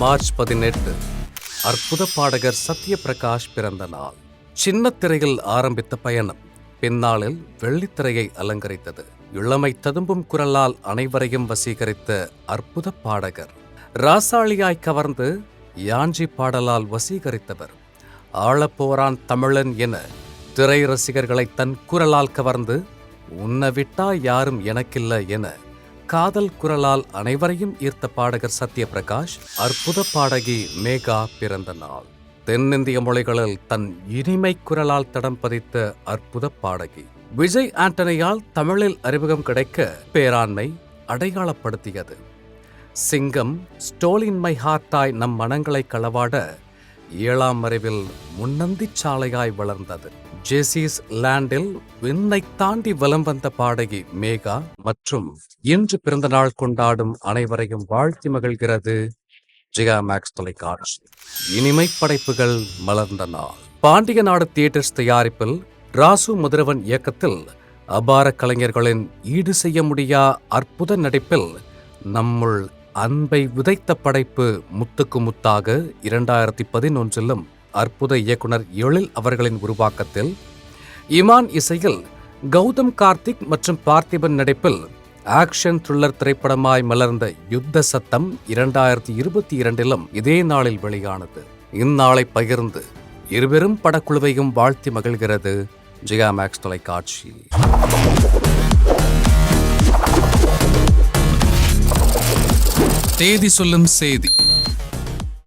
March 18 அற்புத பாடகர் சத்யபிரகாஷ் பிறந்த நாள். சின்ன திரையில் ஆரம்பித்த பயணம் பின்னாளில் வெள்ளித்திரையை அலங்கரித்தது. இளமை ததும்பும் குரலால் அனைவரையும் வசீகரித்த அற்புத பாடகர். ராசாளியாய் கவர்ந்து யாஞ்சி பாடலால் வசீகரித்தவர். ஆளப்போரான் தமிழன் என திரை ரசிகர்களை தன் குரலால் கவர்ந்து உன்னை விட்டா யாரும் எனக்கில்ல என காதல் குரலால் அனைவரையும் ஈர்த்த பாடகர் சத்யபிரகாஷ். அற்புத பாடகி மேகா பிறந்த நாள். தென்னிந்திய மொழிகளில் தன் இனிமை குரலால் தடம் பதித்த அற்புத பாடகி. விஜய் ஆண்டனியால் தமிழில் அறிமுகம் கிடைக்க பேராண்மை அடையாளப்படுத்தியது. சிங்கம் ஸ்டோலின் மை ஹார்ட்டாய் நம் மனங்களை களவாட 7ஆம் அறிவில் முன்னந்தி சாலையாய் வளர்ந்தது. ஜெசிஸ் லேண்டில் விண்ணை தாண்டி வலம் வந்த பாடகி மேகா மற்றும் இன்று பிறந்த நாள் கொண்டாடும் அனைவரையும் வாழ்த்தி மகிழ்கிறது ஜெயா மேக்ஸ் தொலைக்காட்சி. இனிமை படைப்புகள் மலர்ந்த நாள். பாண்டிய நாடு தியேட்டர்ஸ் தயாரிப்பில் ராசு மதுரவன் இயக்கத்தில் அபார கலைஞர்களின் ஈடு செய்ய முடியா அற்புத நடிப்பில் நம்முள் அன்பை விதைத்த படைப்பு முத்துக்கு முத்தாக 2011 அற்புத இயக்குனர் எழில் அவர்களின் உருவாக்கத்தில் இமான் இசையில் கௌதம் கார்த்திக் மற்றும் பார்த்திபன் நடிப்பில் ஆக்ஷன் த்ரில்லர் திரைப்படமாய் மலர்ந்த யுத்த சத்தம் 2022 இதே நாளில் வெளியானது. இந்நாளை பகிர்ந்து இருவரும் படக்குழுவையும் வாழ்த்தி மகிழ்கிறது ஜெயா மேக்ஸ் தொலைக்காட்சி. தேதி சொல்லும் செய்தி.